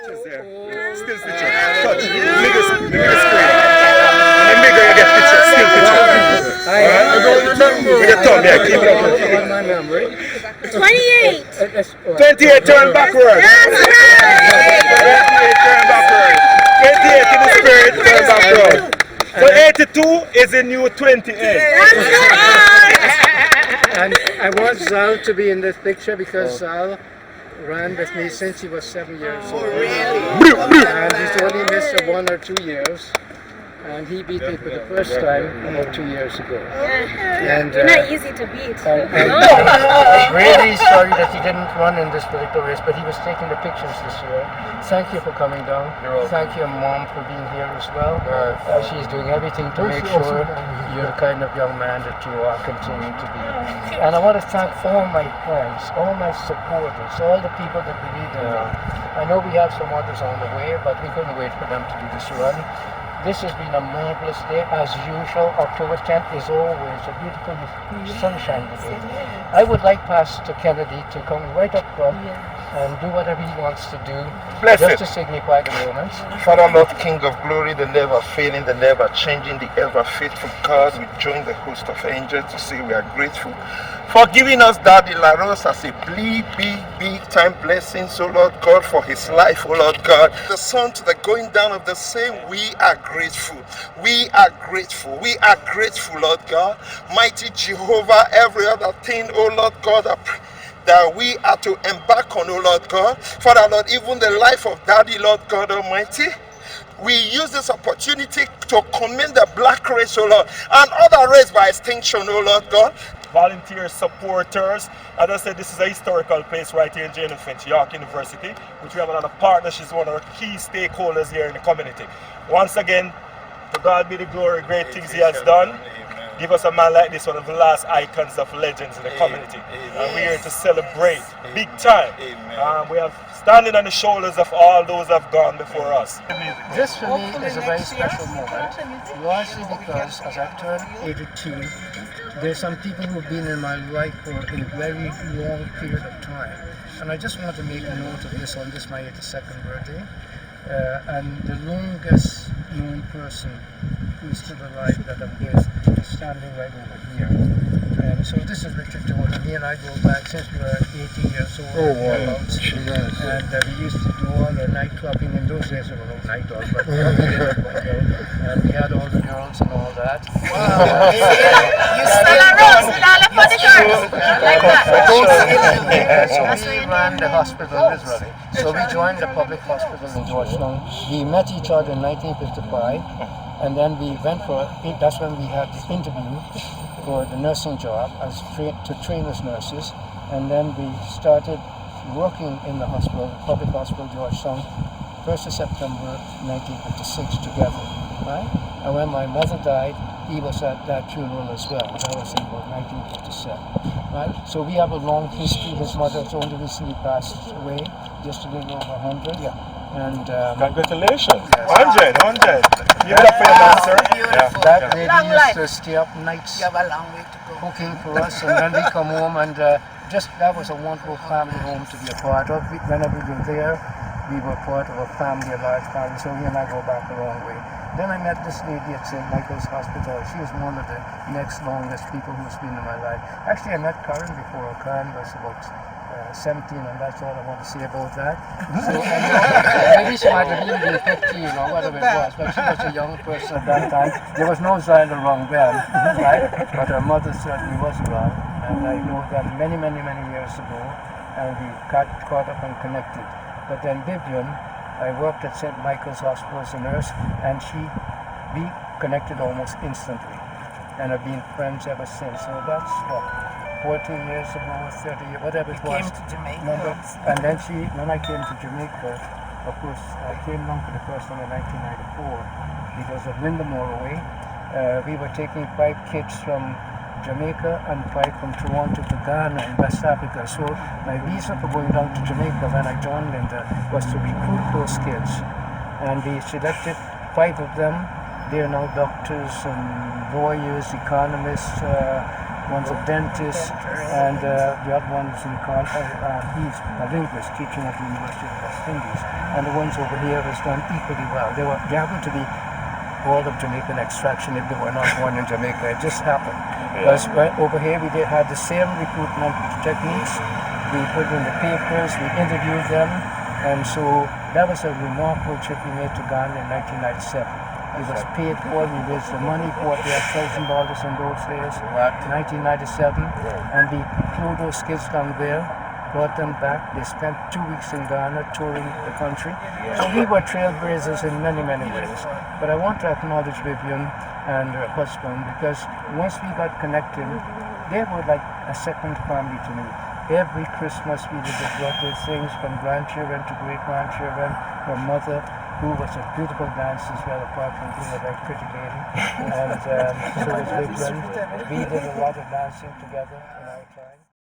Still picture. Touch. Nigga screen. And then nigga you get picture. Still picture. I don't remember. With your thumb, yeah, keep it up. On my memory. 28. 28 turn backward. 28 turn backward. 28 in the spirit, turn backward. So 82 is the new 28. And I want Zal to be in this picture because Zal ran with me since he was 7 years old. And he's only missed 1 or 2 years. And he beat me for the first time about 2 years ago. And You're not easy to beat. I'm really sorry that he didn't run in this particular race, but he was taking the pictures this year. Thank you for coming down. Thank you, Mom, for being here as well. She's doing everything to make sure you're the kind of young man that you are continuing to be. And I want to thank all my friends, all my supporters, all the people that believe in me. I know we have some others on the way, but we couldn't wait for them to do this run. This has been a marvelous day. As usual, October 10th is always a beautiful sunshine day. I would like Pastor Kennedy to come right up front and do whatever he wants to do, just to signify the moment. Father, Lord, King of glory, the never failing, the never changing, the ever faithful God, we join the host of angels to say we are grateful for giving us Daddy LaRose as a big time blessing, so Lord God, for his life, oh Lord God. The sun to the going down of the same, we are grateful. We are grateful. We are grateful, Lord God. Mighty Jehovah, every other thing, oh Lord God, I pray that we are to embark on, oh Lord God. Father, Lord, even the life of Daddy, Lord God Almighty, we use this opportunity to commend the black race, oh Lord, and other race by extinction, oh Lord God. Volunteers, supporters. As I said, this is a historical place right here in Jane and Finch, York University, which we have a lot of partnerships, one of our key stakeholders here in the community. Once again, to God be the glory, great things he has done. Give us a man like this, one of the last icons of legends in the community. And we're here to celebrate big time. We have standing on the shoulders of all those who have gone before us. This for me is a very special moment, largely because as I turn 82, there's some people who've been in my life for a very long period of time. And I just want to make a note of this on this my 82nd birthday. And the longest known person who's still alive that I'm with is standing right over here. So this is Richard Jordan. He and I go back since we were 18 years old. Oh, wow. And we used to do all the night clubbing. In those days there were no night clubs, but we did it quite well. And we had all the girls and all that. Wow. You still a rose with all of the girls. Like that. So we ran the hospital literally. So we joined the public hospital in Georgetown. We met each other in 1955, and then we went for, that's when we had the interview for the nursing job to train as nurses, and then we started working in the hospital, public hospital Georgetown, 1st of September 1956 together, right? And when my mother died, he was at that funeral as well. That was in about 1957, right? So we have a long history. His mother has only recently passed away, just a little over 100. And congratulations. 100. Give it up for your mom, sir. That lady used to stay up nights cooking for us, and then we come home, and that was a wonderful family home to be a part of. Whenever we were there, we were part of a family, a large family, so we and I go back a long way. Then I met this lady at St. Michael's Hospital. She was one of the next longest people who's been in my life. Actually, I met Karen before. Karen was about 17, and that's all I want to say about that. So maybe she might have even been 15 or whatever it was, but she was a young person at that time. There was no Zion around then, right? But her mother certainly was around, and I know that many years ago, and we got caught up and connected. But then Vivian, I worked at St. Michael's Hospital as a nurse, and we connected almost instantly, and have been friends ever since. So that's what, 14 years ago, 30 years, whatever it was. Came to Jamaica. And then when I came to Jamaica, of course, I came down for the first time in 1994 because of Windamore away. We were taking 5 kids from Jamaica and 5 from Toronto to Ghana in West Africa. So my visa for going down to Jamaica when I joined Linda was to recruit those kids. And we selected 5 of them. They are now doctors and lawyers, economists, one's a dentist, and the other one's he's a linguist teaching at the University of West Indies. And the ones over here has done equally well. They happen to be all of Jamaican extraction if they were not born in Jamaica. It just happened. Because over here we had the same recruitment techniques. We put in the papers, we interviewed them, and so that was a remarkable trip we made to Ghana in 1997. It was paid for, we raised the money for it, we had $1,000 in those days, 1997, and we flew those kids down there, brought them back. They spent 2 weeks in Ghana touring the country. So we were trailblazers in many, many ways. But I want to acknowledge Vivian and her husband, because once we got connected, they were like a second family to me. Every Christmas we would have brought those things from grandchildren to great-grandchildren. Her mother, who was a beautiful dancer as well, apart from being a very pretty lady. And so was Vivian. We did a lot of dancing together in our time.